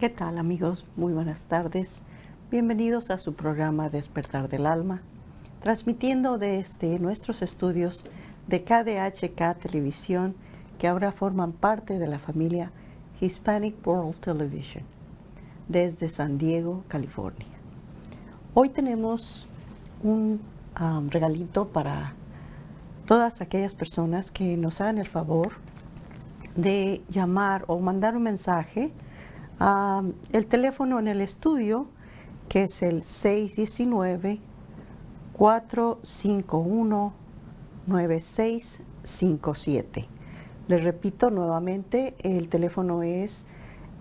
¿Qué tal, amigos? Muy buenas tardes. Bienvenidos a su programa Despertar del Alma, transmitiendo desde nuestros estudios de KDHK Televisión, que ahora forman parte de la familia Hispanic World Television, desde San Diego, California. Hoy tenemos un regalito para todas aquellas personas que nos hagan el favor de llamar o mandar un mensaje. El teléfono en el estudio, que es el 619-451-9657. Les repito nuevamente, el teléfono es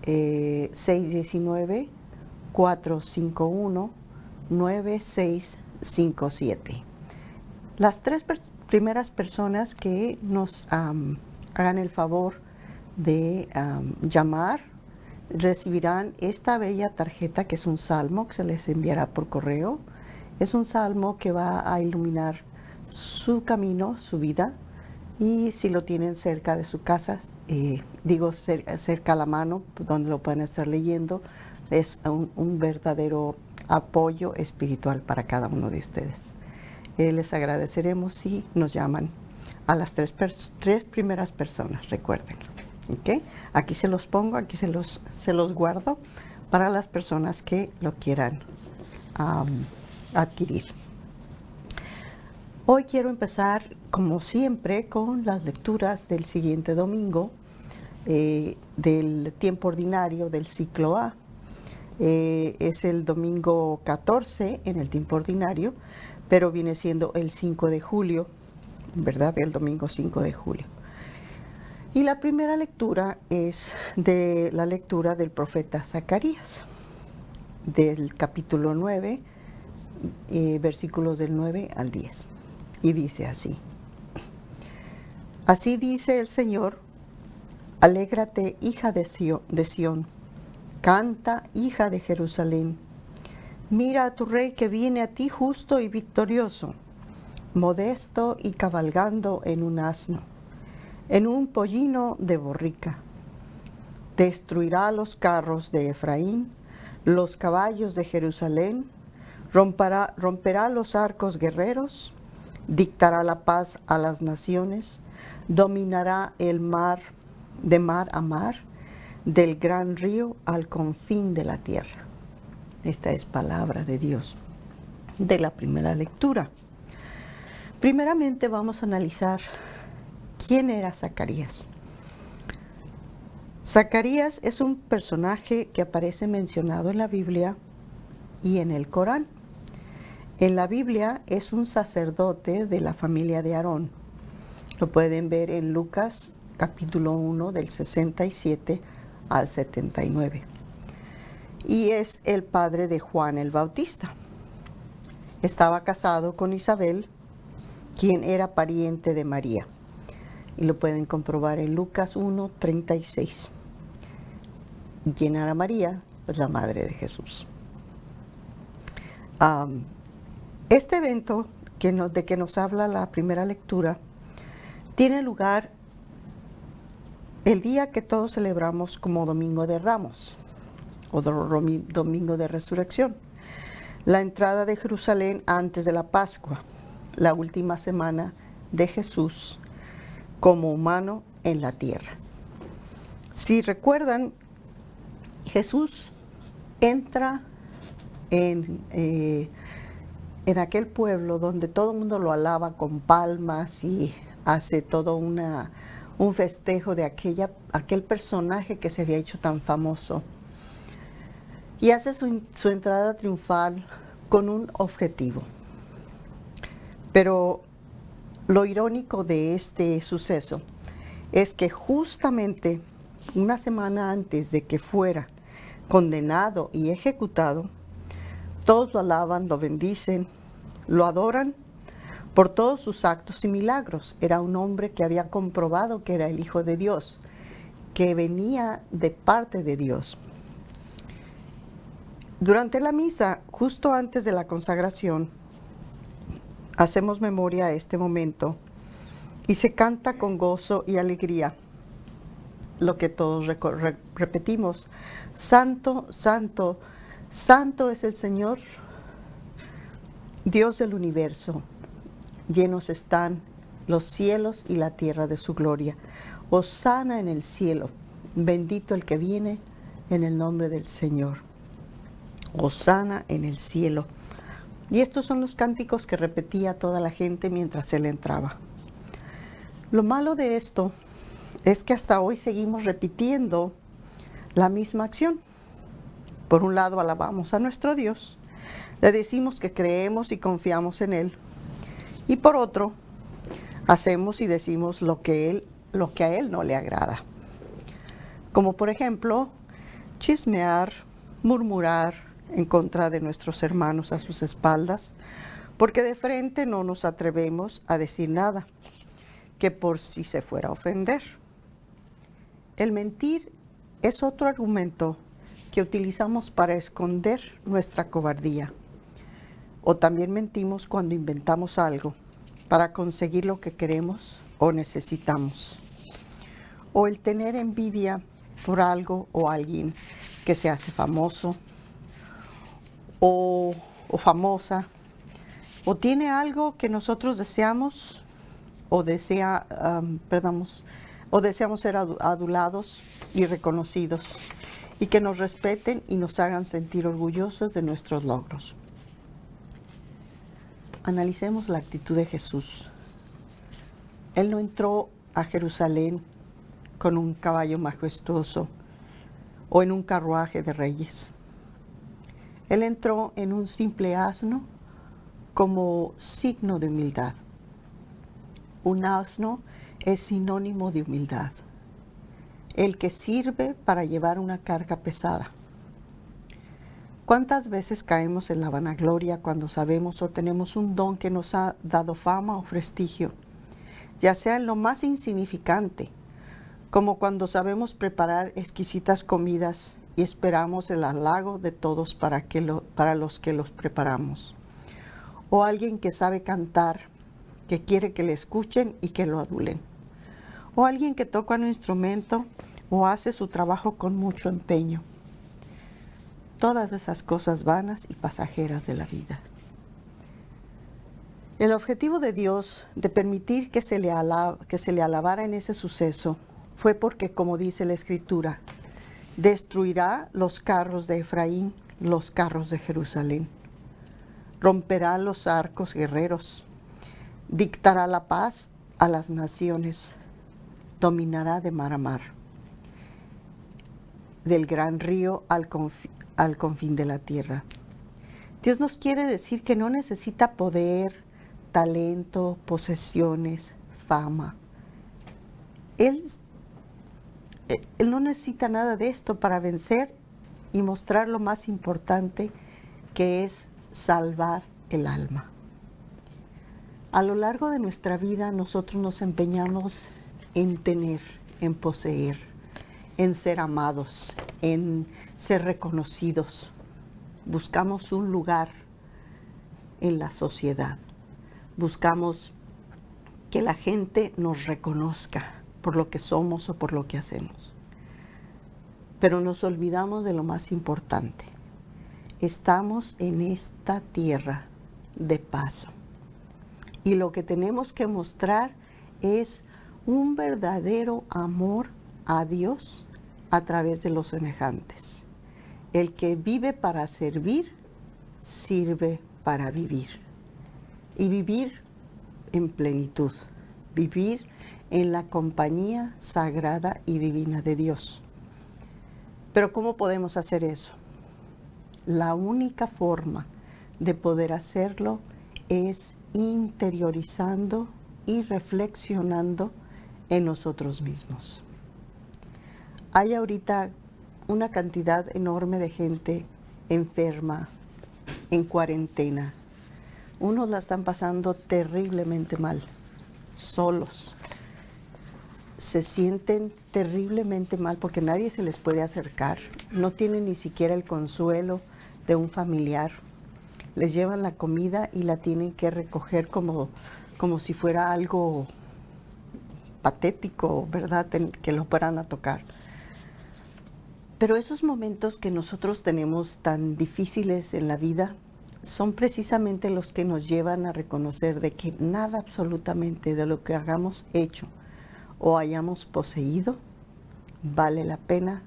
619-451-9657. Las tres primeras personas que nos hagan el favor de llamar recibirán esta bella tarjeta, que es un salmo que se les enviará por correo. Es un salmo que va a iluminar su camino, su vida, y si lo tienen cerca de su casa, cerca a la mano, donde lo pueden estar leyendo, es un verdadero apoyo espiritual para cada uno de ustedes. Les agradeceremos si nos llaman a las tres primeras personas, recuerden. ¿Okay? Aquí se los pongo, aquí se los guardo para las personas que lo quieran adquirir. Hoy quiero empezar, como siempre, con las lecturas del siguiente domingo del tiempo ordinario del ciclo A. Es el domingo 14 en el tiempo ordinario, pero viene siendo el 5 de julio, ¿verdad? El domingo 5 de julio. Y la primera lectura es de la lectura del profeta Zacarías, del capítulo 9, versículos del 9 al 10. Y dice así: Así dice el Señor: Alégrate, hija de Sión, canta, hija de Jerusalén. Mira a tu rey que viene a ti justo y victorioso, modesto y cabalgando en un asno, en un pollino de borrica. Destruirá los carros de Efraín, los caballos de Jerusalén, romperá los arcos guerreros, dictará la paz a las naciones, dominará el mar de mar a mar, del gran río al confín de la tierra. Esta es palabra de Dios de la primera lectura. Primeramente vamos a analizar ¿quién era Zacarías? Zacarías es un personaje que aparece mencionado en la Biblia y en el Corán. En la Biblia es un sacerdote de la familia de Aarón. Lo pueden ver en Lucas capítulo 1 del 67 al 79. Y es el padre de Juan el Bautista. Estaba casado con Isabel, quien era pariente de María. Y lo pueden comprobar en Lucas 1, 36. ¿Quién era María? Pues la madre de Jesús. Este evento de que nos habla la primera lectura tiene lugar el día que todos celebramos como Domingo de Ramos o Domingo de Resurrección, la entrada de Jerusalén antes de la Pascua, la última semana de Jesús como humano en la tierra. Si recuerdan, Jesús entra en aquel pueblo donde todo el mundo lo alaba con palmas y hace todo un festejo de aquel personaje que se había hecho tan famoso. Y hace su entrada triunfal con un objetivo. Pero lo irónico de este suceso es que justamente una semana antes de que fuera condenado y ejecutado, todos lo alaban, lo bendicen, lo adoran por todos sus actos y milagros. Era un hombre que había comprobado que era el Hijo de Dios, que venía de parte de Dios. Durante la misa, justo antes de la consagración, hacemos memoria a este momento y se canta con gozo y alegría lo que todos repetimos. Santo, santo, santo es el Señor, Dios del universo. Llenos están los cielos y la tierra de su gloria. Hosana en el cielo, bendito el que viene en el nombre del Señor. Hosana en el cielo. Y estos son los cánticos que repetía toda la gente mientras él entraba. Lo malo de esto es que hasta hoy seguimos repitiendo la misma acción. Por un lado alabamos a nuestro Dios, le decimos que creemos y confiamos en Él, y por otro hacemos y decimos lo que a Él no le agrada. Como por ejemplo, chismear, murmurar en contra de nuestros hermanos a sus espaldas, porque de frente no nos atrevemos a decir nada, que por si se fuera a ofender. El mentir es otro argumento que utilizamos para esconder nuestra cobardía. O también mentimos cuando inventamos algo para conseguir lo que queremos o necesitamos. O el tener envidia por algo o alguien que se hace famoso o famosa, o tiene algo que nosotros deseamos o deseamos ser adulados y reconocidos, y que nos respeten y nos hagan sentir orgullosos de nuestros logros. Analicemos la actitud de Jesús. Él no entró a Jerusalén con un caballo majestuoso o en un carruaje de reyes. Él entró en un simple asno como signo de humildad. Un asno es sinónimo de humildad, el que sirve para llevar una carga pesada. ¿Cuántas veces caemos en la vanagloria cuando sabemos o tenemos un don que nos ha dado fama o prestigio, ya sea en lo más insignificante, como cuando sabemos preparar exquisitas comidas y esperamos el halago de todos para los que los preparamos? O alguien que sabe cantar, que quiere que le escuchen y que lo adulen. O alguien que toca un instrumento o hace su trabajo con mucho empeño. Todas esas cosas vanas y pasajeras de la vida. El objetivo de Dios de permitir que se le alabara en ese suceso fue porque, como dice la Escritura, destruirá los carros de Efraín, los carros de Jerusalén. Romperá los arcos guerreros. Dictará la paz a las naciones. Dominará de mar a mar. Del gran río al confín de la tierra. Dios nos quiere decir que no necesita poder, talento, posesiones, fama. Él no necesita nada de esto para vencer y mostrar lo más importante, que es salvar el alma. A lo largo de nuestra vida nosotros nos empeñamos en tener, en poseer, en ser amados, en ser reconocidos. Buscamos un lugar en la sociedad. Buscamos que la gente nos reconozca por lo que somos o por lo que hacemos. Pero nos olvidamos de lo más importante. Estamos en esta tierra de paso. Y lo que tenemos que mostrar es un verdadero amor a Dios a través de los semejantes. El que vive para servir, sirve para vivir. Y vivir en plenitud, vivir en la compañía sagrada y divina de Dios. Pero ¿cómo podemos hacer eso? La única forma de poder hacerlo es interiorizando y reflexionando en nosotros mismos. Hay ahorita una cantidad enorme de gente enferma, en cuarentena. Unos la están pasando terriblemente mal, solos. Se sienten terriblemente mal porque nadie se les puede acercar. No tienen ni siquiera el consuelo de un familiar. Les llevan la comida y la tienen que recoger como si fuera algo patético, ¿verdad?, que lo fueran a tocar. Pero esos momentos que nosotros tenemos tan difíciles en la vida son precisamente los que nos llevan a reconocer de que nada absolutamente de lo que hagamos hecho o hayamos poseído vale la pena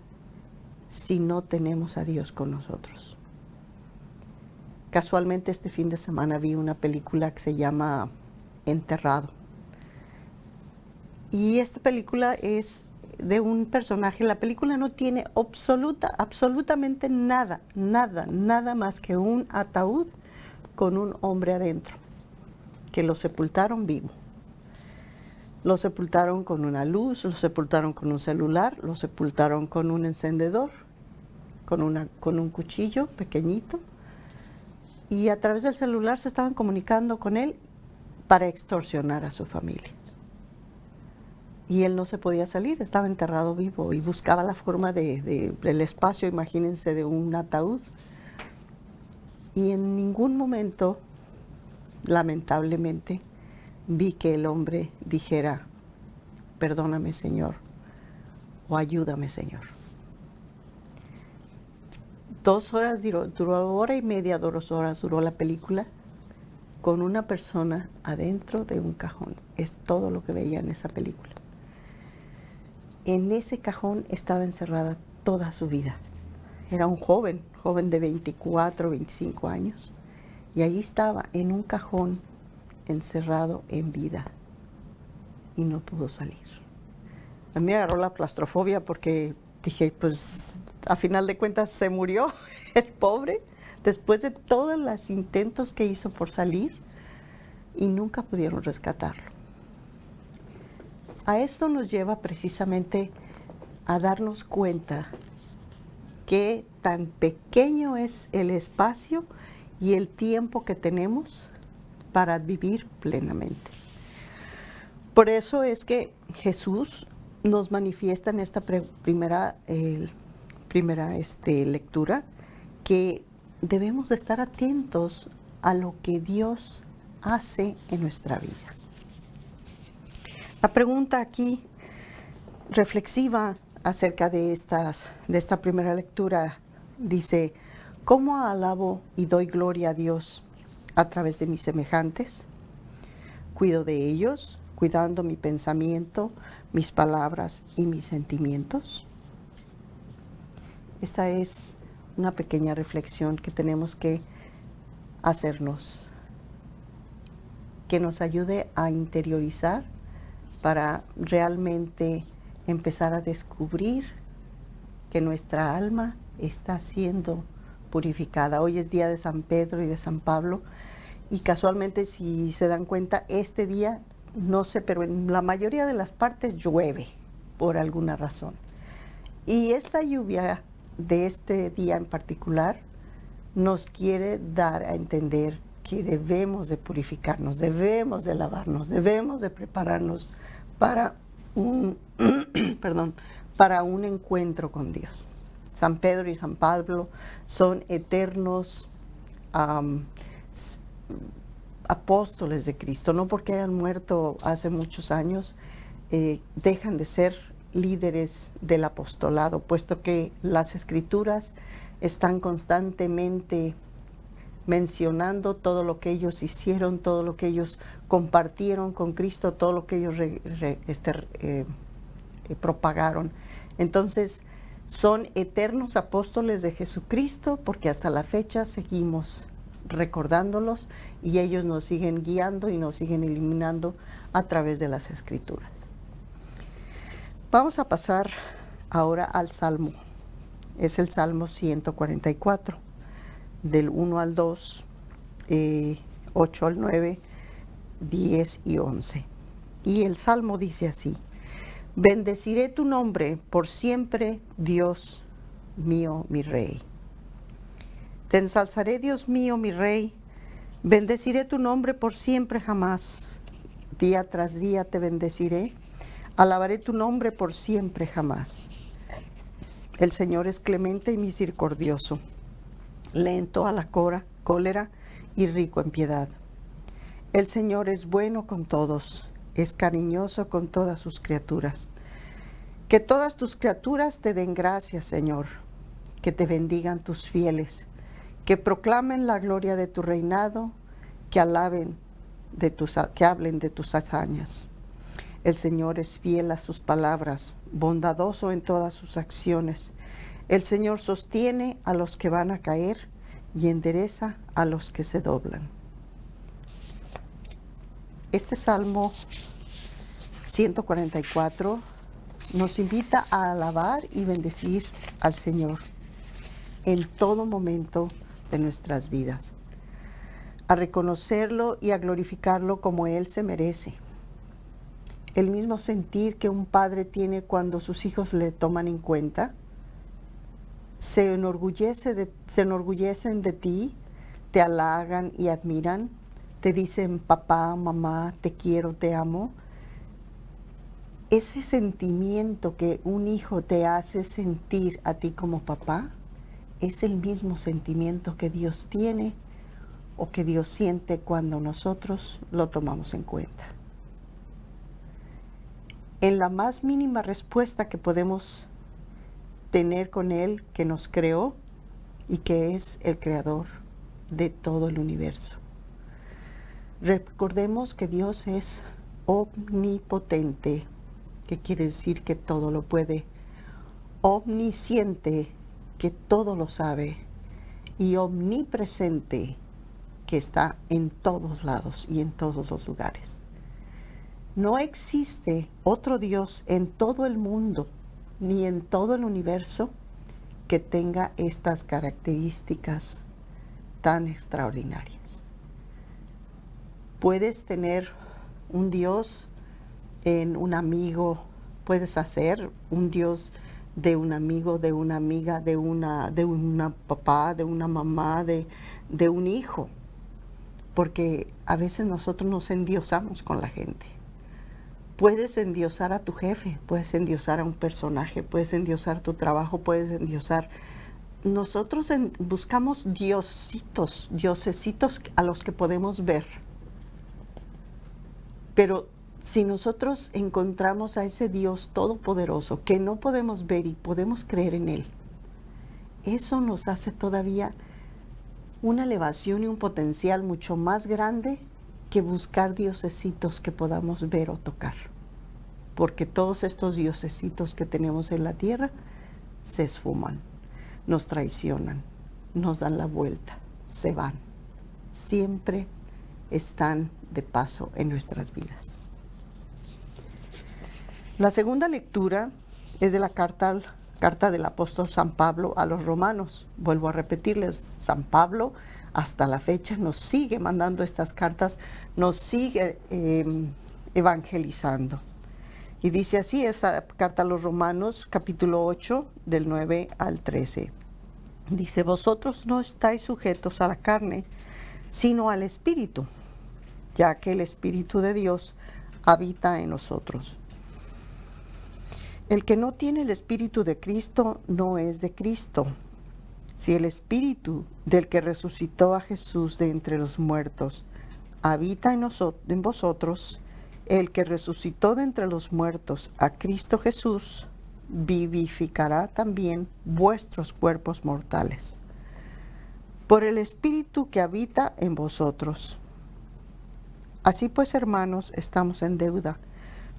si no tenemos a Dios con nosotros. Casualmente este fin de semana vi una película que se llama Enterrado. Y esta película es de un personaje. La película no tiene absolutamente nada más que un ataúd con un hombre adentro, que lo sepultaron vivo. Lo sepultaron con una luz, lo sepultaron con un celular, lo sepultaron con un encendedor, con un cuchillo pequeñito, y a través del celular se estaban comunicando con él para extorsionar a su familia. Y él no se podía salir, estaba enterrado vivo y buscaba la forma del espacio, imagínense, de un ataúd. Y en ningún momento, lamentablemente, vi que el hombre dijera, perdóname, Señor, o ayúdame, Señor. 2 horas duró hora y media, 2 horas duró la película, con una persona adentro de un cajón. Es todo lo que veía en esa película. En ese cajón estaba encerrada toda su vida. Era un joven de 24, 25 años, y allí estaba en un cajón encerrado en vida y no pudo salir. A mí me agarró la claustrofobia porque dije, pues a final de cuentas se murió el pobre después de todos los intentos que hizo por salir y nunca pudieron rescatarlo. A esto nos lleva precisamente a darnos cuenta qué tan pequeño es el espacio y el tiempo que tenemos para vivir plenamente. Por eso es que Jesús nos manifiesta en esta primera lectura que debemos de estar atentos a lo que Dios hace en nuestra vida. La pregunta aquí reflexiva acerca de esta primera lectura dice, ¿cómo alabo y doy gloria a Dios a través de mis semejantes? Cuido de ellos, cuidando mi pensamiento, mis palabras y mis sentimientos. Esta es una pequeña reflexión que tenemos que hacernos, que nos ayude a interiorizar para realmente empezar a descubrir que nuestra alma está siendo purificada. Hoy es día de San Pedro y de San Pablo, y casualmente, si se dan cuenta, este día, no sé, pero en la mayoría de las partes llueve por alguna razón. Y esta lluvia de este día en particular nos quiere dar a entender que debemos de purificarnos, debemos de lavarnos, debemos de prepararnos para para un encuentro con Dios. San Pedro y San Pablo son eternos apóstoles de Cristo, no porque hayan muerto hace muchos años, dejan de ser líderes del apostolado, puesto que las Escrituras están constantemente mencionando todo lo que ellos hicieron, todo lo que ellos compartieron con Cristo, todo lo que ellos propagaron. Entonces, son eternos apóstoles de Jesucristo porque hasta la fecha seguimos recordándolos y ellos nos siguen guiando y nos siguen iluminando a través de las Escrituras. Vamos a pasar ahora al Salmo. Es el Salmo 144, del 1 al 2, 8 al 9, 10 y 11. Y el Salmo dice así: bendeciré tu nombre por siempre, Dios mío, mi Rey. Te ensalzaré, Dios mío, mi Rey. Bendeciré tu nombre por siempre jamás. Día tras día te bendeciré. Alabaré tu nombre por siempre jamás. El Señor es clemente y misericordioso, lento a la cólera y rico en piedad. El Señor es bueno con todos, es cariñoso con todas sus criaturas. Que todas tus criaturas te den gracias, Señor, que te bendigan tus fieles, que proclamen la gloria de tu reinado, que hablen de tus hazañas. El Señor es fiel a sus palabras, bondadoso en todas sus acciones. El Señor sostiene a los que van a caer y endereza a los que se doblan. Este Salmo 144 nos invita a alabar y bendecir al Señor en todo momento de nuestras vidas, a reconocerlo y a glorificarlo como Él se merece. El mismo sentir que un padre tiene cuando sus hijos le toman en cuenta, se enorgullecen de ti, te halagan y admiran, te dicen papá, mamá, te quiero, te amo. Ese sentimiento que un hijo te hace sentir a ti como papá es el mismo sentimiento que Dios tiene o que Dios siente cuando nosotros lo tomamos en cuenta. En la más mínima respuesta que podemos tener con Él, que nos creó y que es el creador de todo el universo. Recordemos que Dios es omnipotente, que quiere decir que todo lo puede, omnisciente, que todo lo sabe, y omnipresente, que está en todos lados y en todos los lugares. No existe otro Dios en todo el mundo, ni en todo el universo, que tenga estas características tan extraordinarias. Puedes tener un Dios en un amigo, puedes hacer un Dios de un amigo, de una amiga, de una papá, de una mamá, de un hijo, porque a veces nosotros nos endiosamos con la gente. Puedes endiosar a tu jefe, puedes endiosar a un personaje, puedes endiosar tu trabajo, puedes endiosar. Nosotros buscamos diositos a los que podemos ver. Pero si nosotros encontramos a ese Dios todopoderoso que no podemos ver y podemos creer en Él, eso nos hace todavía una elevación y un potencial mucho más grande que buscar diosesitos que podamos ver o tocar. Porque todos estos diosesitos que tenemos en la tierra se esfuman, nos traicionan, nos dan la vuelta, se van. Siempre están de paso en nuestras vidas. La segunda lectura es de la carta del apóstol San Pablo a los romanos. Vuelvo a repetirles, San Pablo hasta la fecha nos sigue mandando estas cartas, nos sigue evangelizando. Y dice así esa carta a los romanos, capítulo 8, del 9 al 13. Dice, vosotros no estáis sujetos a la carne, sino al Espíritu, ya que el Espíritu de Dios habita en nosotros. El que no tiene el Espíritu de Cristo no es de Cristo. Si el Espíritu del que resucitó a Jesús de entre los muertos habita en vosotros, el que resucitó de entre los muertos a Cristo Jesús, vivificará también vuestros cuerpos mortales, por el Espíritu que habita en vosotros. Así pues, hermanos, estamos en deuda,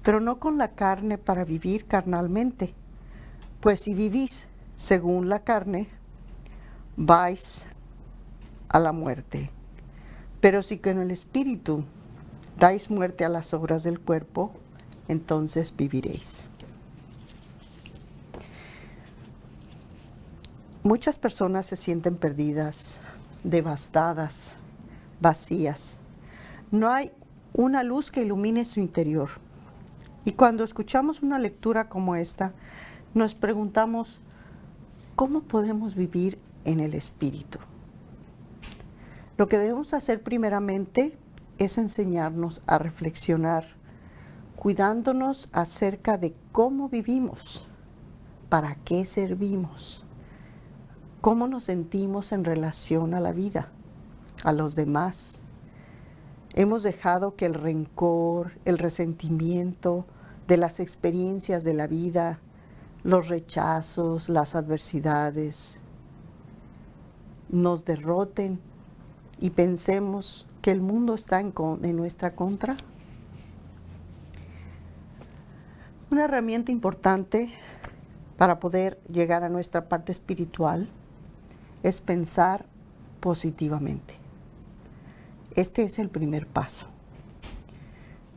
pero no con la carne para vivir carnalmente, pues si vivís según la carne, vais a la muerte. Pero si con el Espíritu dais muerte a las obras del cuerpo, entonces viviréis. Muchas personas se sienten perdidas, devastadas, vacías. No hay una luz que ilumine su interior. Y cuando escuchamos una lectura como esta, nos preguntamos, ¿cómo podemos vivir en el Espíritu? Lo que debemos hacer primeramente es enseñarnos a reflexionar, cuidándonos acerca de cómo vivimos, para qué servimos, cómo nos sentimos en relación a la vida, a los demás. Hemos dejado que el rencor, el resentimiento de las experiencias de la vida, los rechazos, las adversidades, nos derroten y pensemos que el mundo está en nuestra contra. Una herramienta importante para poder llegar a nuestra parte espiritual es pensar positivamente. Este es el primer paso.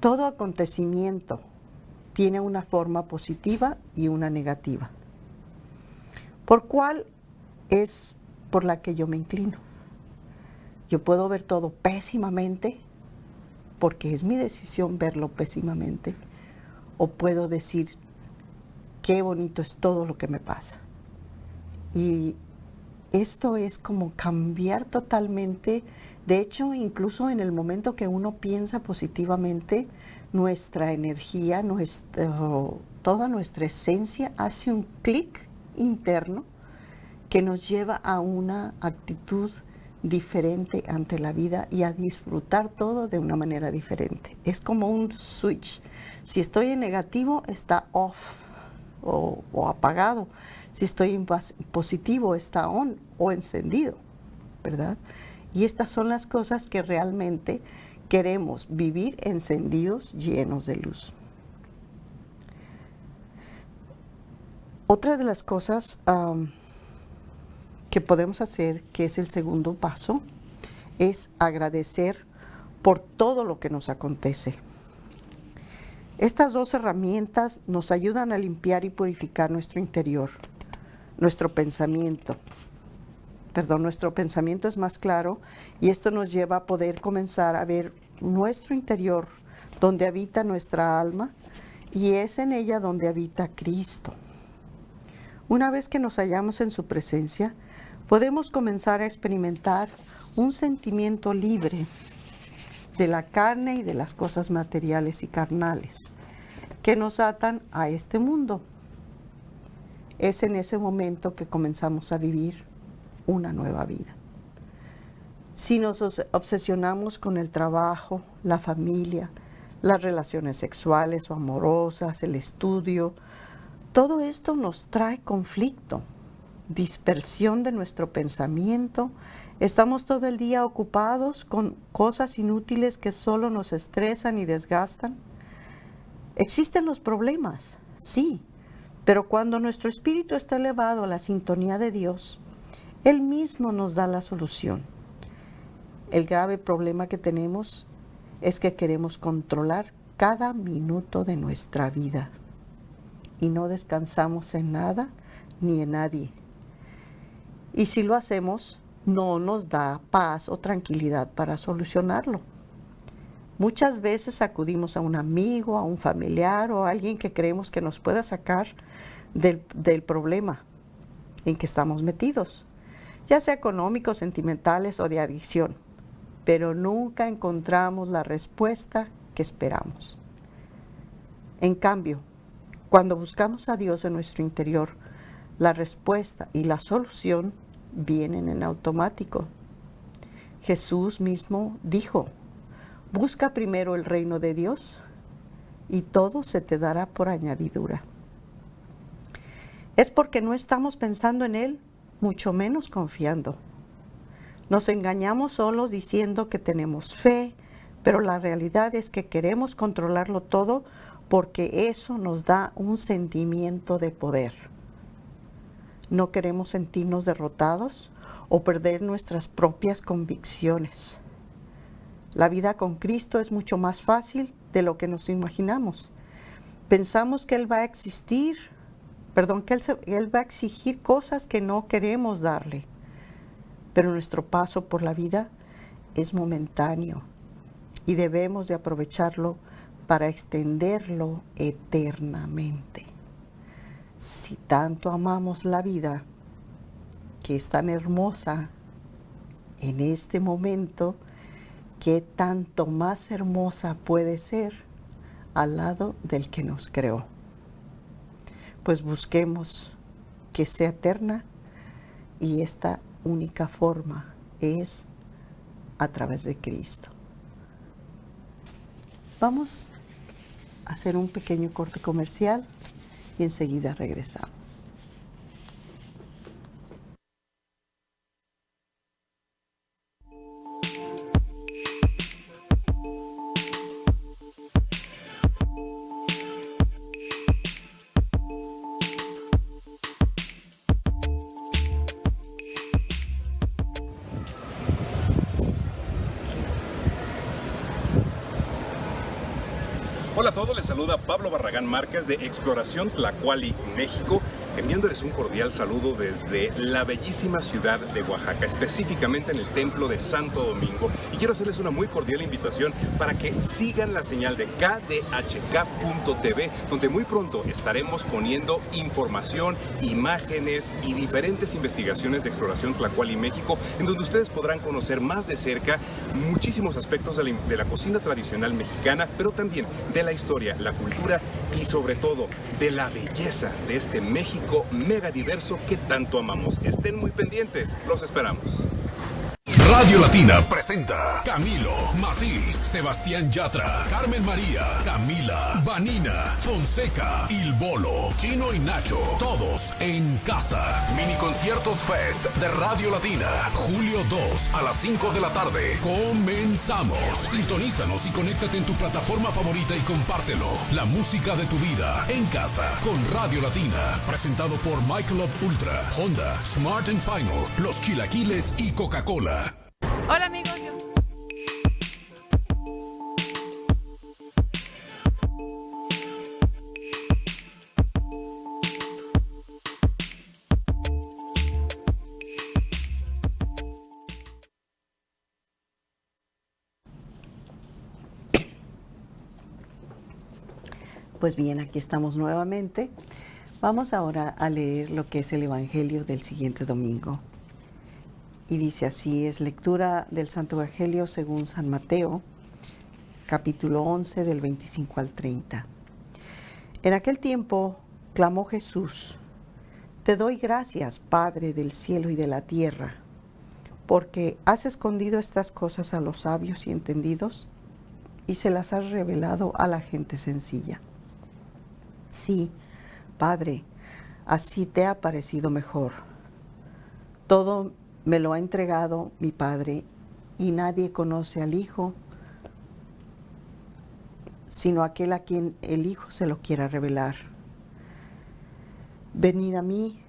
Todo acontecimiento tiene una forma positiva y una negativa. ¿Por cuál es por la que yo me inclino? Yo puedo ver todo pésimamente, porque es mi decisión verlo pésimamente, o puedo decir, qué bonito es todo lo que me pasa. Y esto es como cambiar totalmente. De hecho, incluso en el momento que uno piensa positivamente, nuestra energía, toda nuestra esencia hace un clic interno que nos lleva a una actitud diferente ante la vida y a disfrutar todo de una manera diferente. Es como un switch. Si estoy en negativo, está off o apagado. Si estoy en positivo, está on o encendido, ¿verdad? Y estas son las cosas que realmente queremos vivir, encendidos, llenos de luz. Otra de las cosas que podemos hacer, que es el segundo paso, es agradecer por todo lo que nos acontece. Estas dos herramientas nos ayudan a limpiar y purificar nuestro interior, nuestro pensamiento. Nuestro pensamiento es más claro y esto nos lleva a poder comenzar a ver nuestro interior, donde habita nuestra alma, y es en ella donde habita Cristo. Una vez que nos hallamos en su presencia, podemos comenzar a experimentar un sentimiento libre de la carne y de las cosas materiales y carnales que nos atan a este mundo. Es en ese momento que comenzamos a vivir una nueva vida. Si nos obsesionamos con el trabajo, la familia, las relaciones sexuales o amorosas, el estudio, todo esto nos trae conflicto, dispersión de nuestro pensamiento. Estamos todo el día ocupados con cosas inútiles que solo nos estresan y desgastan. Existen los problemas, sí, pero cuando nuestro espíritu está elevado a la sintonía de Dios, Él mismo nos da la solución. El grave problema que tenemos es que queremos controlar cada minuto de nuestra vida y no descansamos en nada ni en nadie. Y si lo hacemos, no nos da paz o tranquilidad para solucionarlo. Muchas veces acudimos a un amigo, a un familiar o a alguien que creemos que nos pueda sacar del problema en que estamos metidos, ya sea económicos, sentimentales o de adicción, pero nunca encontramos la respuesta que esperamos. En cambio, cuando buscamos a Dios en nuestro interior, la respuesta y la solución vienen en automático. Jesús mismo dijo, busca primero el reino de Dios y todo se te dará por añadidura. Es porque no estamos pensando en Él, mucho menos confiando. Nos engañamos solos diciendo que tenemos fe, pero la realidad es que queremos controlarlo todo porque eso nos da un sentimiento de poder. No queremos sentirnos derrotados o perder nuestras propias convicciones. La vida con Cristo es mucho más fácil de lo que nos imaginamos. Pensamos que Él va a Él va a exigir cosas que no queremos darle. Pero nuestro paso por la vida es momentáneo y debemos de aprovecharlo para extenderlo eternamente. Si tanto amamos la vida, que es tan hermosa en este momento, ¿qué tanto más hermosa puede ser al lado del que nos creó? Pues busquemos que sea eterna y esta única forma es a través de Cristo. Vamos a hacer un pequeño corte comercial y enseguida regresamos. Hola a todos, les saluda Pablo Barragán Márquez de Exploración Tlacuali, México, enviándoles un cordial saludo desde la bellísima ciudad de Oaxaca, específicamente en el Templo de Santo Domingo. Y quiero hacerles una muy cordial invitación para que sigan la señal de kdhk.tv, donde muy pronto estaremos poniendo información, imágenes y diferentes investigaciones de Exploración Tlacuali, México, en donde ustedes podrán conocer más de cerca muchísimos aspectos de la cocina tradicional mexicana, pero también de la historia, la cultura y sobre todo de la belleza de este México mega diverso que tanto amamos. Estén muy pendientes, los esperamos. Radio Latina presenta Camilo, Matiz, Sebastián Yatra, Carmen María, Camila, Vanina, Fonseca, Il Bolo, Chino y Nacho, todos en casa. Mini Conciertos Fest de Radio Latina, julio 2 a las 5 de la tarde. Comenzamos. Sintonízanos y conéctate en tu plataforma favorita y compártelo. La música de tu vida en casa con Radio Latina. Presentado por Michelob Ultra, Honda, Smart & Final, Los Chilaquiles y Coca-Cola. Hola amigos, Pues bien, aquí estamos nuevamente. Vamos ahora a leer lo que es el Evangelio del siguiente domingo. Y dice así, es lectura del Santo Evangelio según San Mateo, capítulo 11 del 25 al 30. En aquel tiempo clamó Jesús: Te doy gracias, Padre del cielo y de la tierra, porque has escondido estas cosas a los sabios y entendidos y se las has revelado a la gente sencilla. Sí, Padre, así te ha parecido mejor. Todo me lo ha entregado mi Padre, y nadie conoce al Hijo, sino aquel a quien el Hijo se lo quiera revelar. Venid a mí,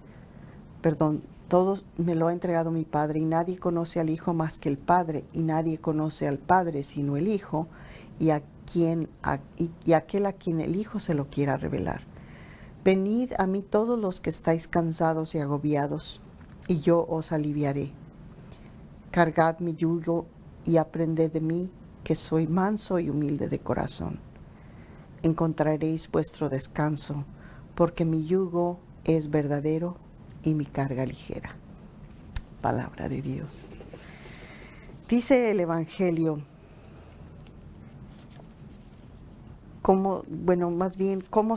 todo me lo ha entregado mi Padre, y nadie conoce al Hijo más que el Padre, y nadie conoce al Padre sino el Hijo, y aquel a quien el Hijo se lo quiera revelar. Venid a mí todos los que estáis cansados y agobiados, y yo os aliviaré. Cargad mi yugo y aprended de mí, que soy manso y humilde de corazón. Encontraréis vuestro descanso, porque mi yugo es verdadero y mi carga ligera. Palabra de Dios. Dice el Evangelio, cómo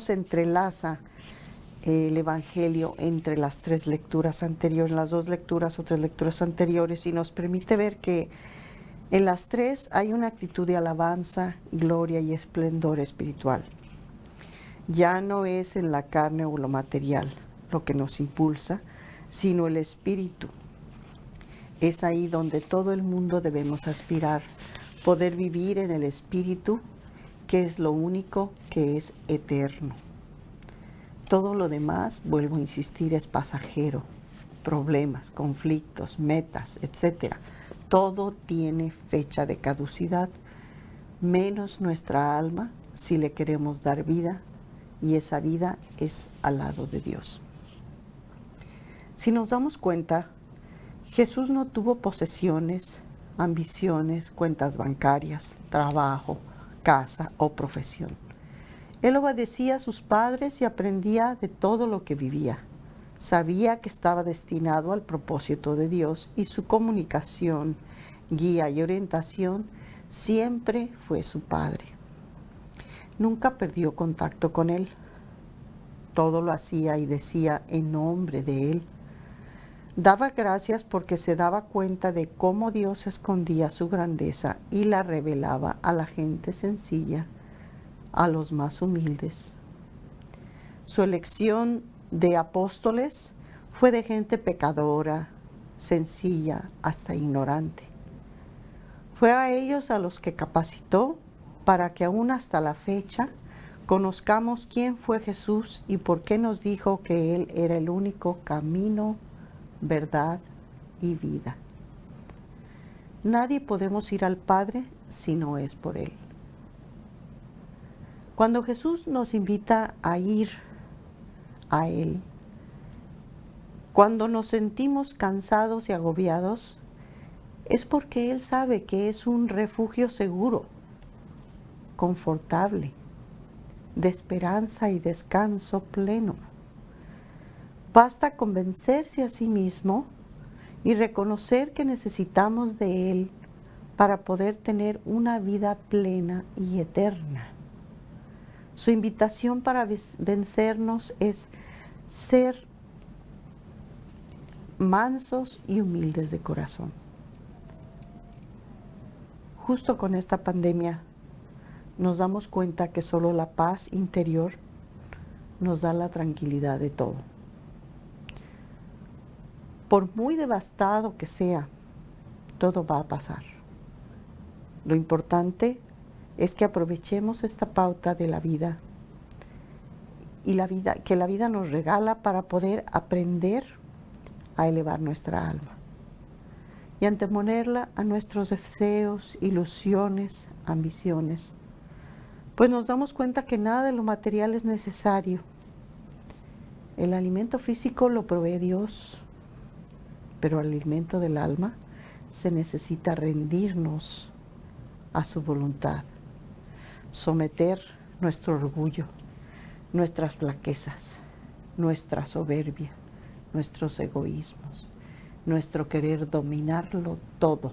se entrelaza el Evangelio entre las tres lecturas anteriores, las dos lecturas o tres lecturas anteriores, y nos permite ver que en las tres hay una actitud de alabanza, gloria y esplendor espiritual. Ya no es en la carne o lo material lo que nos impulsa, sino el espíritu. Es ahí donde todo el mundo debemos aspirar, poder vivir en el espíritu, que es lo único que es eterno. Todo lo demás, vuelvo a insistir, es pasajero. Problemas, conflictos, metas, etc. Todo tiene fecha de caducidad, menos nuestra alma, si le queremos dar vida, y esa vida es al lado de Dios. Si nos damos cuenta, Jesús no tuvo posesiones, ambiciones, cuentas bancarias, trabajo, casa o profesión. Él obedecía a sus padres y aprendía de todo lo que vivía. Sabía que estaba destinado al propósito de Dios, y su comunicación, guía y orientación siempre fue su Padre. Nunca perdió contacto con Él. Todo lo hacía y decía en nombre de Él. Daba gracias porque se daba cuenta de cómo Dios escondía su grandeza y la revelaba a la gente sencilla a los más humildes. Su elección de apóstoles fue de gente pecadora, sencilla, hasta ignorante. Fue a ellos a los que capacitó para que aún hasta la fecha conozcamos quién fue Jesús y por qué nos dijo que Él era el único camino, verdad y vida. Nadie podemos ir al Padre si no es por Él. Cuando Jesús nos invita a ir a Él, cuando nos sentimos cansados y agobiados, es porque Él sabe que es un refugio seguro, confortable, de esperanza y descanso pleno. Basta convencerse a sí mismo y reconocer que necesitamos de Él para poder tener una vida plena y eterna. Su invitación para vencernos es ser mansos y humildes de corazón. Justo con esta pandemia nos damos cuenta que solo la paz interior nos da la tranquilidad de todo. Por muy devastado que sea, todo va a pasar. Lo importante es que aprovechemos esta pauta de la vida y que la vida nos regala para poder aprender a elevar nuestra alma y anteponerla a nuestros deseos, ilusiones, ambiciones, pues nos damos cuenta que nada de lo material es necesario. El alimento físico lo provee Dios, pero el alimento del alma se necesita rendirnos a su voluntad, someter nuestro orgullo, nuestras flaquezas, nuestra soberbia, nuestros egoísmos, nuestro querer dominarlo todo.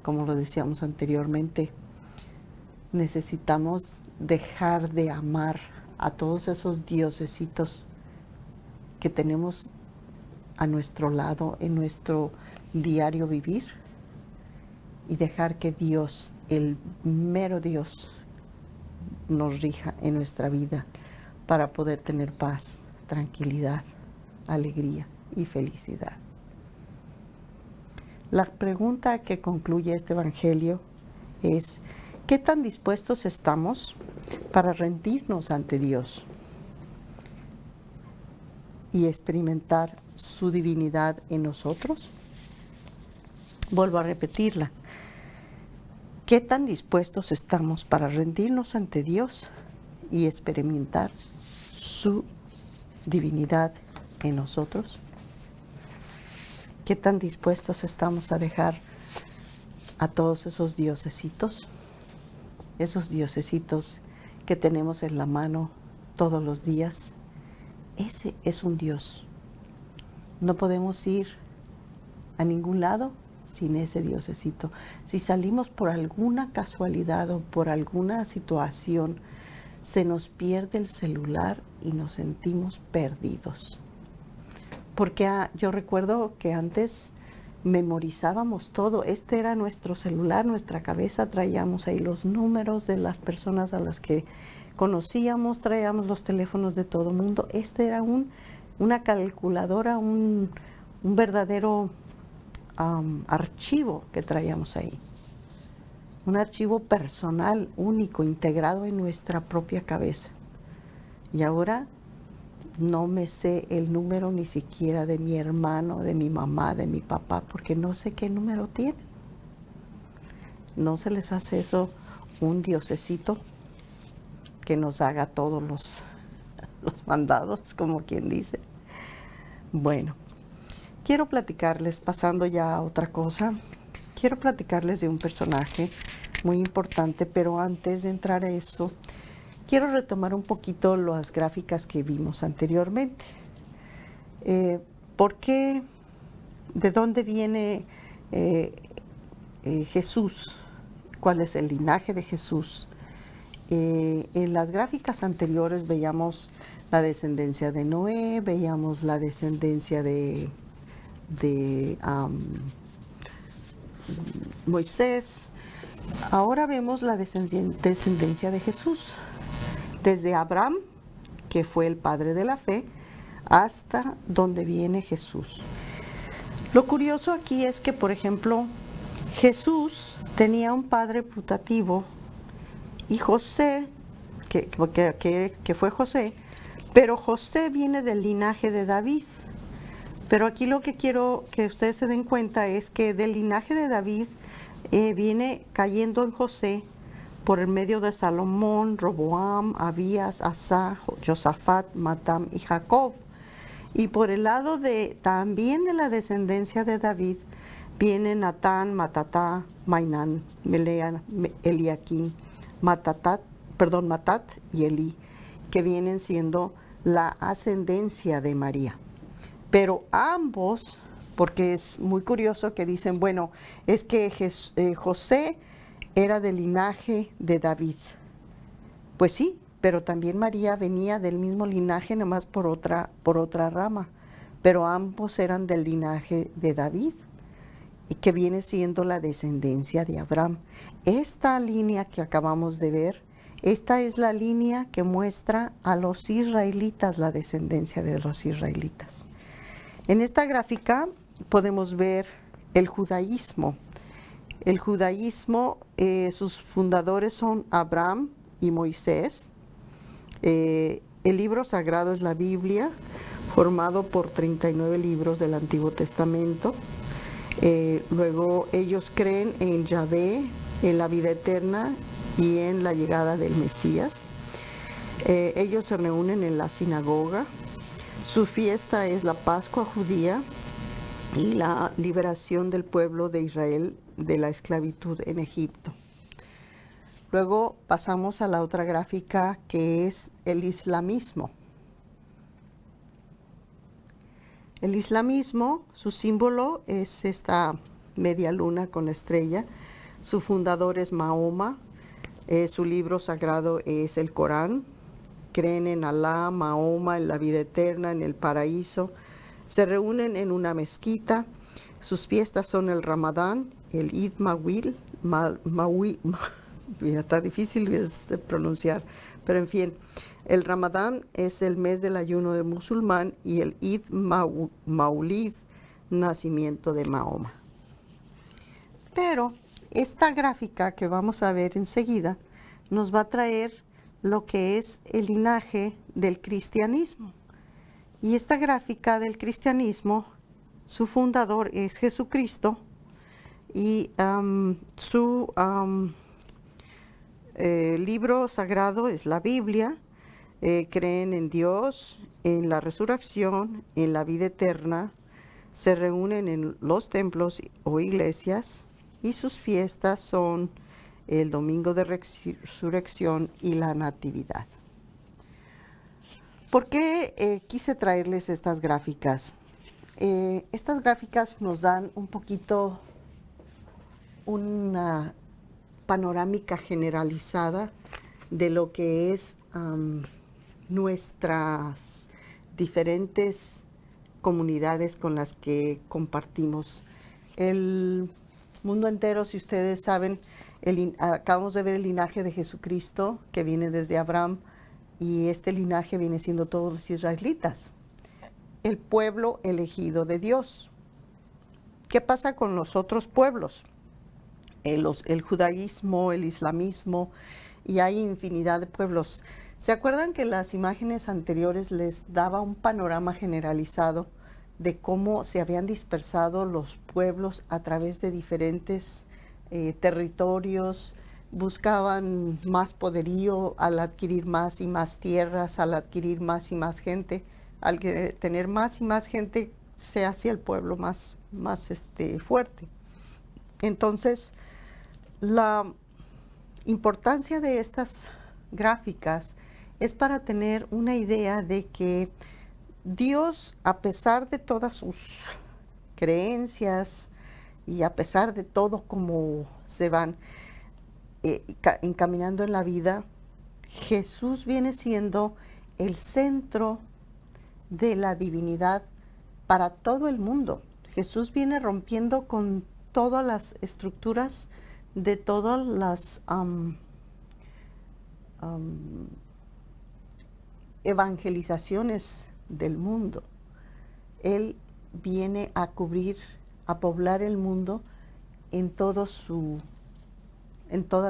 Como lo decíamos anteriormente, necesitamos dejar de amar a todos esos diosesitos que tenemos a nuestro lado en nuestro diario vivir y dejar que Dios, el mero Dios, nos rija en nuestra vida para poder tener paz, tranquilidad, alegría y felicidad. La pregunta que concluye este evangelio es: ¿qué tan dispuestos estamos para rendirnos ante Dios y experimentar su divinidad en nosotros? Vuelvo a repetirla. ¿Qué tan dispuestos estamos para rendirnos ante Dios y experimentar su divinidad en nosotros? ¿Qué tan dispuestos estamos a dejar a todos esos diosesitos que tenemos en la mano todos los días? Ese es un Dios. No podemos ir a ningún lado sin ese diosesito. Si salimos por alguna casualidad o por alguna situación, se nos pierde el celular y nos sentimos perdidos. Porque yo recuerdo que antes memorizábamos todo. Este era nuestro celular, nuestra cabeza, traíamos ahí los números de las personas a las que conocíamos, traíamos los teléfonos de todo el mundo. Este era una calculadora, un verdadero archivo que traíamos ahí. Un archivo personal, único, integrado en nuestra propia cabeza. Y ahora no me sé el número ni siquiera de mi hermano, de mi mamá, de mi papá, porque no sé qué número tiene. ¿No se les hace eso un diosesito que nos haga todos los mandados, como quien dice? Bueno, quiero platicarles, pasando ya a otra cosa, quiero platicarles de un personaje muy importante, pero antes de entrar a eso, quiero retomar un poquito las gráficas que vimos anteriormente. ¿Por qué? ¿De dónde viene Jesús? ¿Cuál es el linaje de Jesús? En las gráficas anteriores veíamos la descendencia de Noé, veíamos la descendencia de Moisés, ahora vemos la descendencia de Jesús, desde Abraham, que fue el padre de la fe, hasta donde viene Jesús. Lo curioso aquí es que, por ejemplo, Jesús tenía un padre putativo y José, que fue José, pero José viene del linaje de David. Pero aquí lo que quiero que ustedes se den cuenta es que del linaje de David viene cayendo en José por el medio de Salomón, Roboam, Abías, Asa, Josafat, Matam y Jacob. Y por el lado también de la descendencia de David viene Natán, Matatá, Mainán, Melea, Eliaquín, Matat y Elí, que vienen siendo la ascendencia de María. Pero ambos, porque es muy curioso que dicen, bueno, es que José era del linaje de David. Pues sí, pero también María venía del mismo linaje, nomás por otra rama. Pero ambos eran del linaje de David, y que viene siendo la descendencia de Abraham. Esta línea que acabamos de ver, esta es la línea que muestra a los israelitas, la descendencia de los israelitas. En esta gráfica podemos ver el judaísmo. El judaísmo, sus fundadores son Abraham y Moisés. El libro sagrado es la Biblia, formado por 39 libros del Antiguo Testamento. Luego ellos creen en Yahvé, en la vida eterna y en la llegada del Mesías. Ellos se reúnen en la sinagoga. Su fiesta es la Pascua judía y la liberación del pueblo de Israel de la esclavitud en Egipto. Luego pasamos a la otra gráfica, que es el islamismo. El islamismo, su símbolo es esta media luna con la estrella. Su fundador es Mahoma. Su libro sagrado es el Corán. Creen en Alá, Mahoma, en la vida eterna, en el paraíso. Se reúnen en una mezquita. Sus fiestas son el Ramadán, el Eid Mawil, está difícil de pronunciar, pero en fin, el Ramadán es el mes del ayuno del musulmán y el Eid Maulid, nacimiento de Mahoma. Pero esta gráfica que vamos a ver enseguida nos va a traer lo que es el linaje del cristianismo. Y esta gráfica del cristianismo, su fundador es Jesucristo y su libro sagrado es la Biblia. Creen en Dios, en la resurrección, en la vida eterna. Se reúnen en los templos o iglesias y sus fiestas son el domingo de resurrección y la natividad. ¿Por qué quise traerles estas gráficas? Estas gráficas nos dan un poquito una panorámica generalizada de lo que es nuestras diferentes comunidades con las que compartimos. El mundo entero, si ustedes saben, acabamos de ver el linaje de Jesucristo, que viene desde Abraham, y este linaje viene siendo todos los israelitas, el pueblo elegido de Dios. ¿Qué pasa con los otros pueblos? El judaísmo, el islamismo, y hay infinidad de pueblos. ¿Se acuerdan que en las imágenes anteriores les daba un panorama generalizado de cómo se habían dispersado los pueblos a través de diferentes territorios? Buscaban más poderío al adquirir más y más tierras, al adquirir más y más gente. Al tener más y más gente se hacía el pueblo más fuerte. Entonces, la importancia de estas gráficas es para tener una idea de que Dios, a pesar de todas sus creencias y a pesar de todo como se van encaminando en la vida, Jesús viene siendo el centro de la divinidad para todo el mundo. Jesús viene rompiendo con todas las estructuras de todas las evangelizaciones del mundo. Él viene a cubrir, a poblar el mundo en toda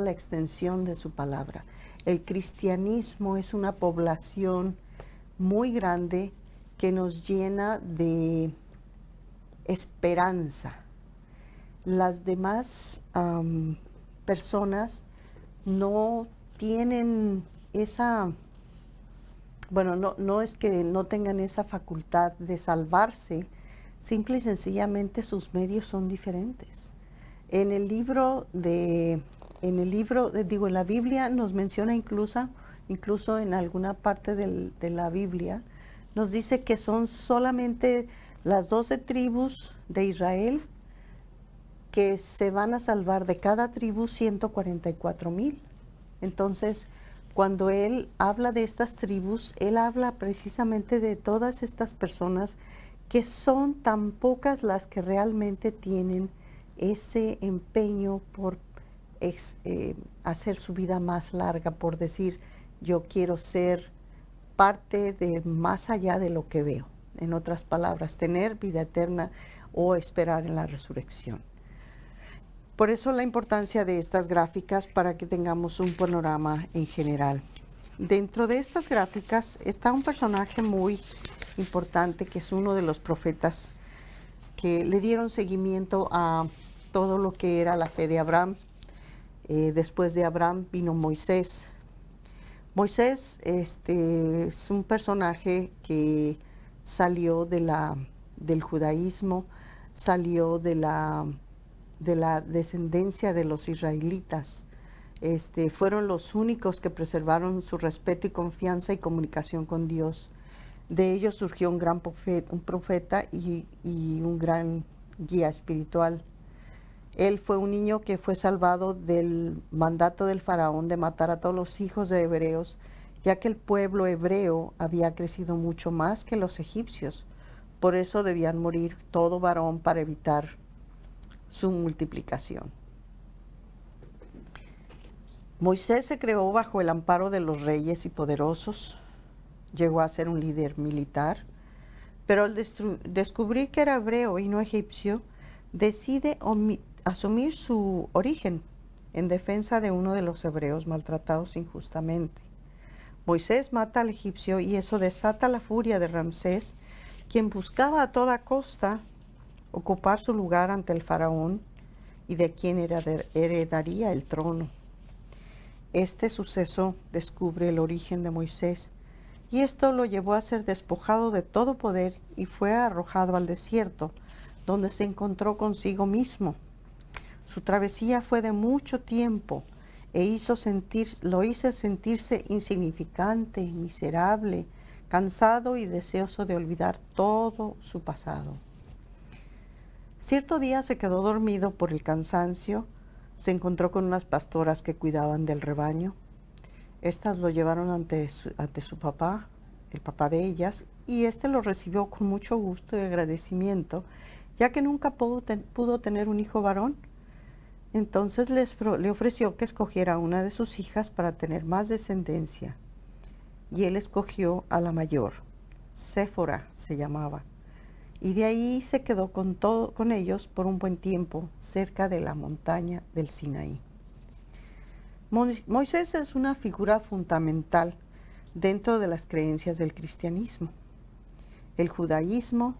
la extensión de su palabra. El cristianismo es una población muy grande que nos llena de esperanza. Las demás personas no tienen esa, bueno, no es que no tengan esa facultad de salvarse, simple y sencillamente sus medios son diferentes. En la Biblia nos menciona incluso en alguna parte de la Biblia, nos dice que son solamente las 12 tribus de Israel que se van a salvar, de cada tribu 144,000. Entonces, cuando él habla de estas tribus, él habla precisamente de todas estas personas que son tan pocas las que realmente tienen ese empeño por hacer su vida más larga, por decir, yo quiero ser parte de más allá de lo que veo. En otras palabras, tener vida eterna o esperar en la resurrección. Por eso la importancia de estas gráficas, para que tengamos un panorama en general. Dentro de estas gráficas está un personaje muy importante, que es uno de los profetas que le dieron seguimiento a todo lo que era la fe de Abraham. Después de Abraham vino Moisés. Moisés es un personaje que salió del judaísmo, salió de la descendencia de los israelitas. Fueron los únicos que preservaron su respeto y confianza y comunicación con Dios. De ellos surgió un gran profeta y un gran guía espiritual. Él fue un niño que fue salvado del mandato del faraón de matar a todos los hijos de hebreos, ya que el pueblo hebreo había crecido mucho más que los egipcios. Por eso debían morir todo varón para evitar su multiplicación. Moisés se creó bajo el amparo de los reyes y poderosos. Llegó a ser un líder militar, pero al descubrir que era hebreo y no egipcio, decide asumir su origen en defensa de uno de los hebreos maltratados injustamente. Moisés mata al egipcio y eso desata la furia de Ramsés, quien buscaba a toda costa ocupar su lugar ante el faraón y de quien heredaría el trono. Este suceso descubre el origen de Moisés y esto lo llevó a ser despojado de todo poder y fue arrojado al desierto, donde se encontró consigo mismo. Su travesía fue de mucho tiempo e lo hizo sentirse insignificante, miserable, cansado y deseoso de olvidar todo su pasado. Cierto día se quedó dormido por el cansancio, se encontró con unas pastoras que cuidaban del rebaño. Estas lo llevaron ante su papá, el papá de ellas, y lo recibió con mucho gusto y agradecimiento, ya que nunca pudo tener un hijo varón. Entonces le ofreció que escogiera a una de sus hijas para tener más descendencia. Y él escogió a la mayor, Séfora se llamaba. Y de ahí se quedó con ellos por un buen tiempo, cerca de la montaña del Sinaí. Moisés es una figura fundamental dentro de las creencias del cristianismo, el judaísmo,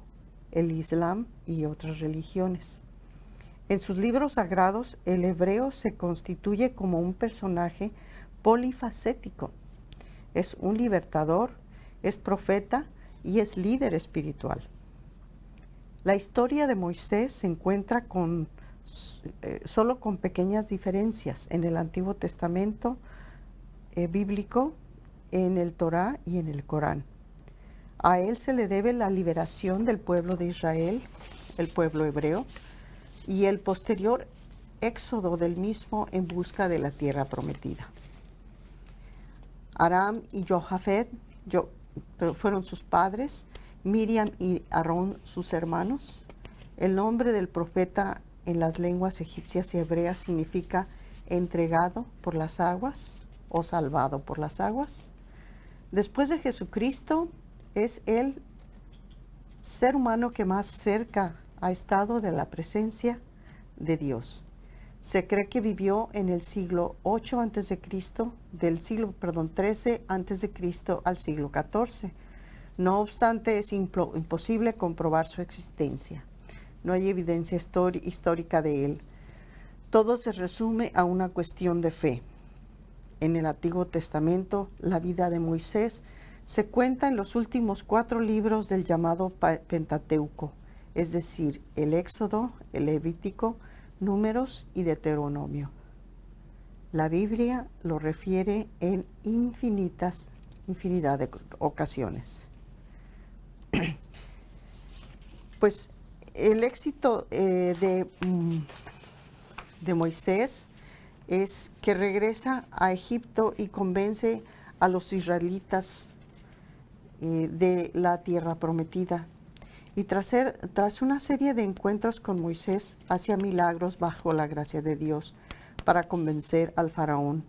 el islam y otras religiones. En sus libros sagrados, el hebreo se constituye como un personaje polifacético. Es un libertador, es profeta y es líder espiritual. La historia de Moisés se encuentra solo con pequeñas diferencias en el Antiguo Testamento bíblico, en el Torá y en el Corán. A él se le debe la liberación del pueblo de Israel, el pueblo hebreo, y el posterior éxodo del mismo en busca de la tierra prometida. Aram y Jojafet fueron sus padres, Miriam y Aarón sus hermanos. El nombre del profeta en las lenguas egipcias y hebreas significa entregado por las aguas o salvado por las aguas. Después de Jesucristo, es el ser humano que más cerca ha estado de la presencia de Dios. Se cree que vivió en el siglo 8 a.C., del siglo 13 a.C. al siglo 14. No obstante, es imposible comprobar su existencia. No hay evidencia histórica de él. Todo se resume a una cuestión de fe. En el Antiguo Testamento, la vida de Moisés se cuenta en los últimos 4 libros del llamado Pentateuco, es decir, el Éxodo, el Levítico, Números y Deuteronomio. La Biblia lo refiere en infinidad de ocasiones. Pues el éxito de Moisés es que regresa a Egipto y convence a los israelitas de la tierra prometida. Y tras una serie de encuentros con Moisés, hacía milagros bajo la gracia de Dios para convencer al faraón.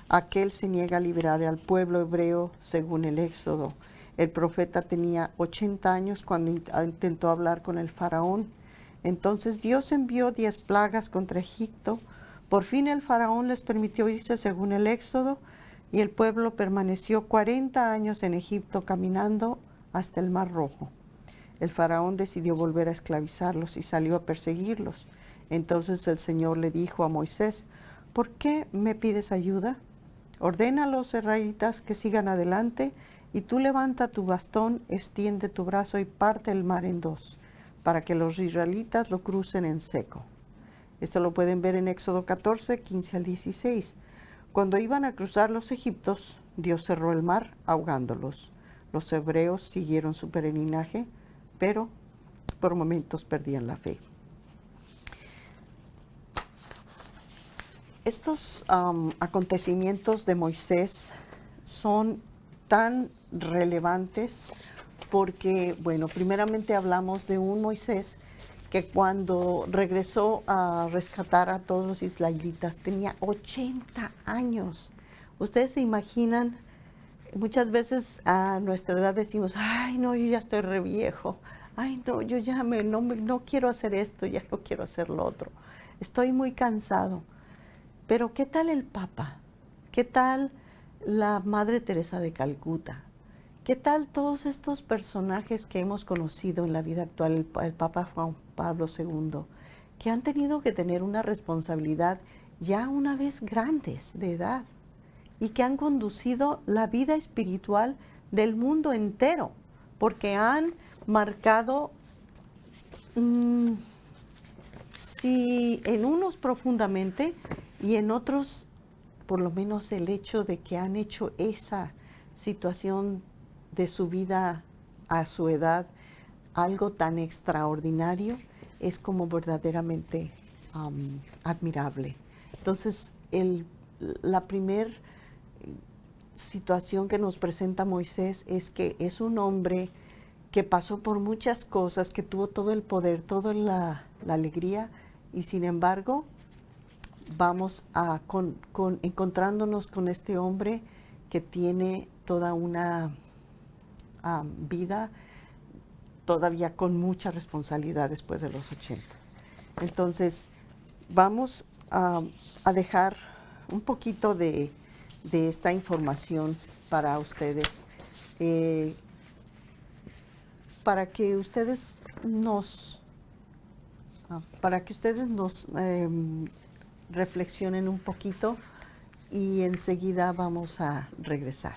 Aquel se niega a liberar al pueblo hebreo según el Éxodo. El profeta tenía 80 años cuando intentó hablar con el faraón. Entonces Dios envió 10 plagas contra Egipto. Por fin el faraón les permitió irse según el Éxodo, y el pueblo permaneció 40 años en Egipto caminando hasta el Mar Rojo. El faraón decidió volver a esclavizarlos y salió a perseguirlos. Entonces el Señor le dijo a Moisés: ¿por qué me pides ayuda? Ordena a los israelitas que sigan adelante, y tú levanta tu bastón, extiende tu brazo y parte el mar en 2, para que los israelitas lo crucen en seco. Esto lo pueden ver en Éxodo 14, 15 al 16. Cuando iban a cruzar los egipcios, Dios cerró el mar, ahogándolos. Los hebreos siguieron su peregrinaje, pero por momentos perdían la fe. Estos acontecimientos de Moisés son tan relevantes porque, bueno, primeramente hablamos de un Moisés que cuando regresó a rescatar a todos los israelitas tenía 80 años. Ustedes se imaginan, muchas veces a nuestra edad decimos: ay, no, yo ya estoy re viejo, ay, no, yo ya no quiero hacer esto, ya no quiero hacer lo otro, estoy muy cansado. Pero ¿qué tal el Papa? ¿Qué tal la Madre Teresa de Calcuta? ¿Qué tal todos estos personajes que hemos conocido en la vida actual, el Papa Juan Pablo II, que han tenido que tener una responsabilidad ya una vez grandes de edad y que han conducido la vida espiritual del mundo entero, porque han marcado, sí, en unos profundamente y en otros por lo menos el hecho de que han hecho esa situación de su vida a su edad algo tan extraordinario, es como verdaderamente admirable. Entonces, la primera situación que nos presenta Moisés es que es un hombre que pasó por muchas cosas, que tuvo todo el poder, toda la alegría, y sin embargo, vamos encontrándonos con este hombre que tiene toda una vida todavía con mucha responsabilidad después de los 80. Entonces, vamos a dejar un poquito de esta información para ustedes, para que ustedes nos reflexionen un poquito, y enseguida vamos a regresar.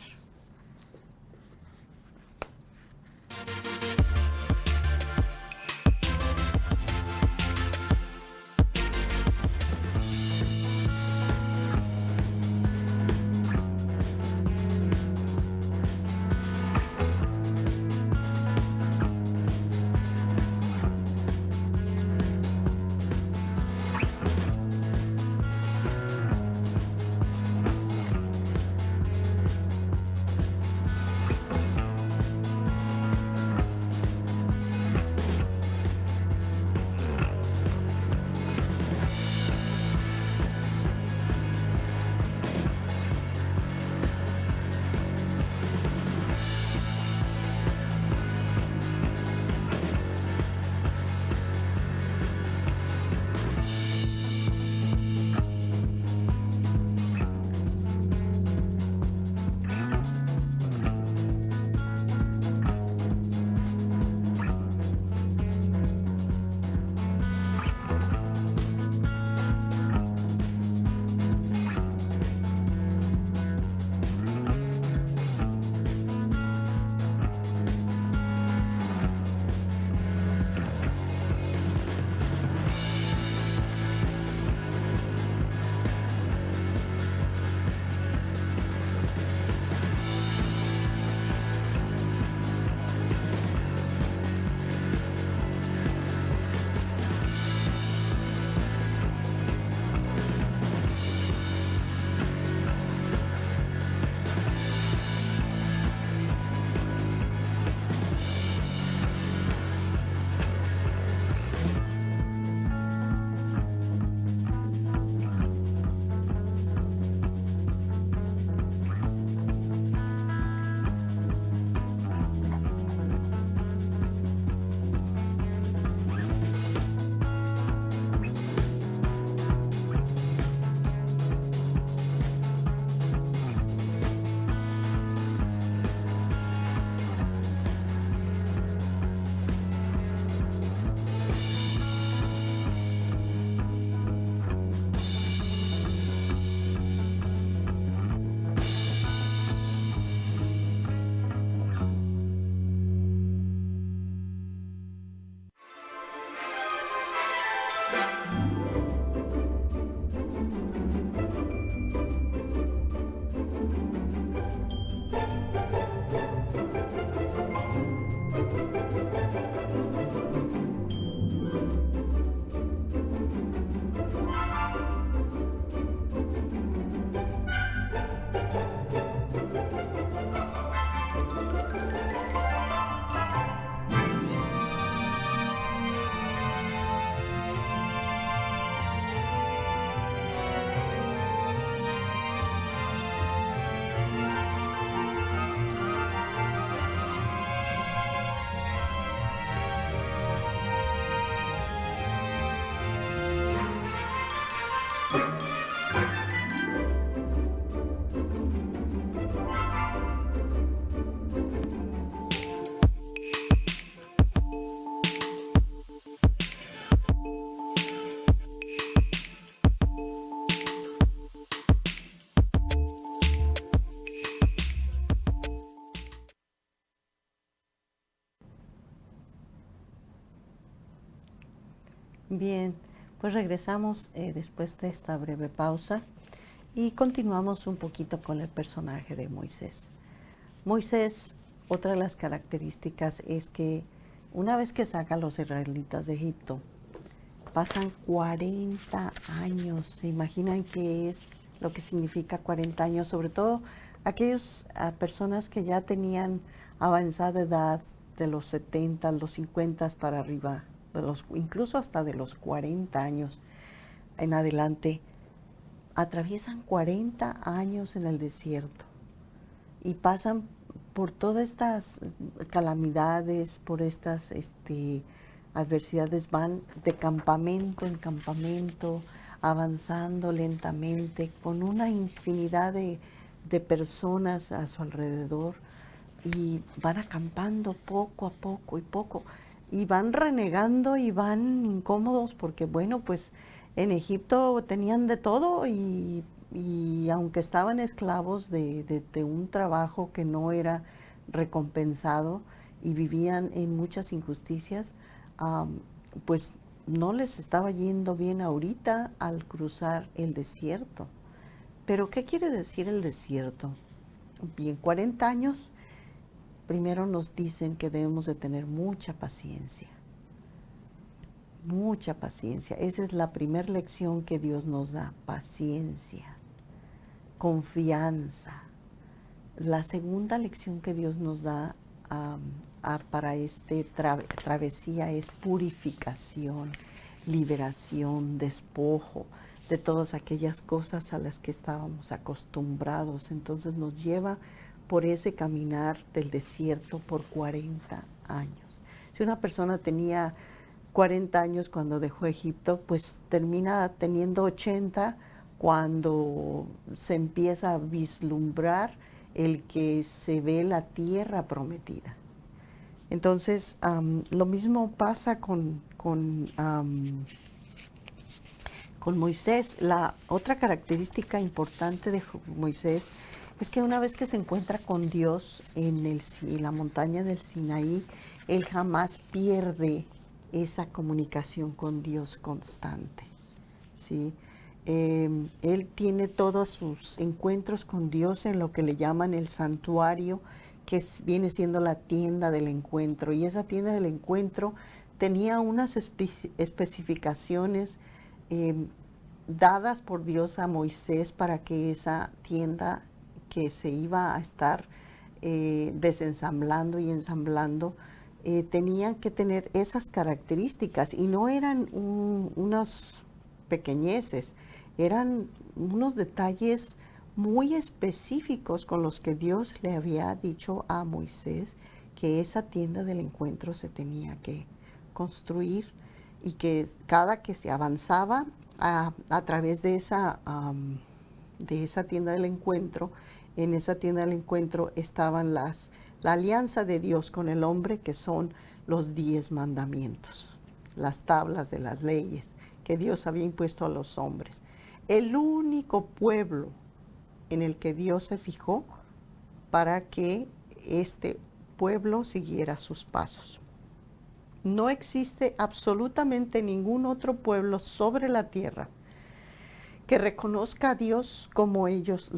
Bien, pues regresamos después de esta breve pausa y continuamos un poquito con el personaje de Moisés. Moisés, otra de las características es que una vez que saca a los israelitas de Egipto, pasan 40 años. ¿Se imaginan qué es lo que significa 40 años? Sobre todo aquellas personas que ya tenían avanzada edad, de los 70, los 50 para arriba, incluso hasta de los 40 años en adelante, atraviesan 40 años en el desierto y pasan por todas estas calamidades, por estas adversidades, van de campamento en campamento, avanzando lentamente, con una infinidad de personas a su alrededor, y van acampando poco a poco, y van renegando y van incómodos porque, bueno, pues en Egipto tenían de todo y aunque estaban esclavos de un trabajo que no era recompensado y vivían en muchas injusticias, pues no les estaba yendo bien ahorita al cruzar el desierto. Pero ¿qué quiere decir el desierto? Bien, 40 años, primero nos dicen que debemos de tener mucha paciencia. Mucha paciencia. Esa es la primera lección que Dios nos da, paciencia, confianza. La segunda lección que Dios nos da para travesía es purificación, liberación, despojo de todas aquellas cosas a las que estábamos acostumbrados. Entonces nos lleva por ese caminar del desierto por 40 años. Si una persona tenía 40 años cuando dejó Egipto, pues termina teniendo 80 cuando se empieza a vislumbrar el que se ve la tierra prometida. Entonces, lo mismo pasa con Moisés. La otra característica importante de Moisés es que una vez que se encuentra con Dios en la montaña del Sinaí, él jamás pierde esa comunicación con Dios constante, ¿sí? Él tiene todos sus encuentros con Dios en lo que le llaman el santuario, que viene siendo la tienda del encuentro. Y esa tienda del encuentro tenía unas especificaciones dadas por Dios a Moisés para que esa tienda que se iba a estar desensamblando y ensamblando, tenían que tener esas características, y no eran unas pequeñeces, eran unos detalles muy específicos con los que Dios le había dicho a Moisés que esa tienda del encuentro se tenía que construir, y que cada que se avanzaba a través de esa tienda del encuentro, en esa tienda del encuentro estaban la alianza de Dios con el hombre, que son los 10 mandamientos, las tablas de las leyes que Dios había impuesto a los hombres. El único pueblo en el que Dios se fijó para que este pueblo siguiera sus pasos. No existe absolutamente ningún otro pueblo sobre la tierra que reconozca a Dios como ellos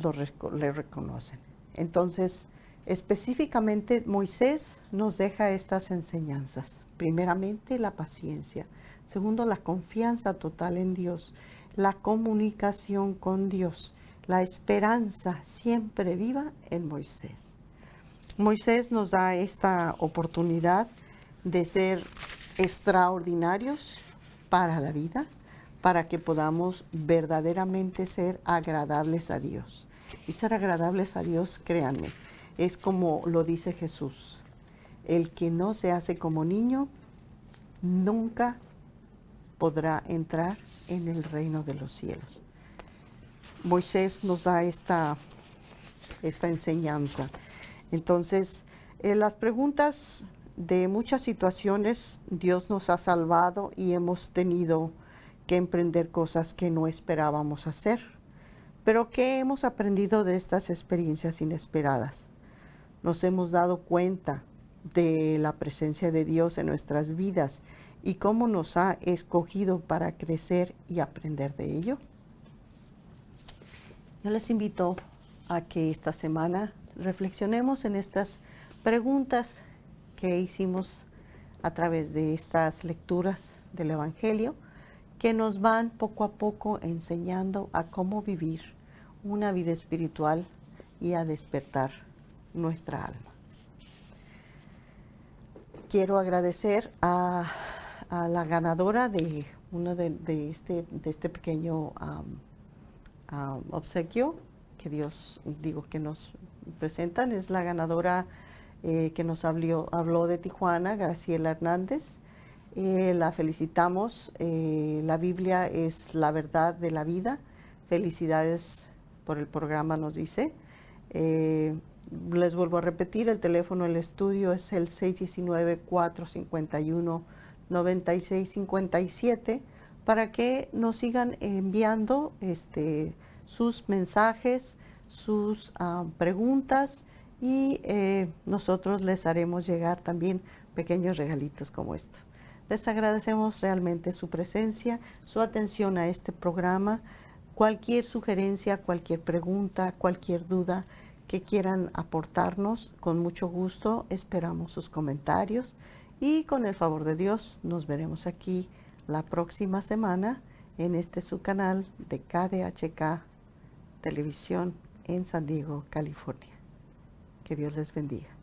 le reconocen. Entonces, específicamente Moisés nos deja estas enseñanzas. Primeramente, la paciencia. Segundo, la confianza total en Dios. La comunicación con Dios. La esperanza siempre viva en Moisés. Moisés nos da esta oportunidad de ser extraordinarios para la vida, para que podamos verdaderamente ser agradables a Dios. Y ser agradables a Dios, créanme, es como lo dice Jesús: el que no se hace como niño nunca podrá entrar en el reino de los cielos. Moisés nos da esta enseñanza. Entonces, las preguntas de muchas situaciones, Dios nos ha salvado y hemos tenido que emprender cosas que no esperábamos hacer. Pero ¿qué hemos aprendido de estas experiencias inesperadas? Nos hemos dado cuenta de la presencia de Dios en nuestras vidas y cómo nos ha escogido para crecer y aprender de ello. Yo les invito a que esta semana reflexionemos en estas preguntas que hicimos a través de estas lecturas del Evangelio, que nos van poco a poco enseñando a cómo vivir una vida espiritual y a despertar nuestra alma. Quiero agradecer a la ganadora de uno de este pequeño obsequio que que nos presentan. Es la ganadora que nos habló de Tijuana, Graciela Hernández. La felicitamos. La Biblia es la verdad de la vida. Felicidades por el programa, nos dice. Les vuelvo a repetir, el teléfono del estudio es el 619-451-9657 para que nos sigan enviando sus mensajes, sus preguntas, y nosotros les haremos llegar también pequeños regalitos como esto. Les agradecemos realmente su presencia, su atención a este programa. Cualquier sugerencia, cualquier pregunta, cualquier duda que quieran aportarnos, con mucho gusto esperamos sus comentarios, y con el favor de Dios nos veremos aquí la próxima semana en su canal de KDHK Televisión en San Diego, California. Que Dios les bendiga.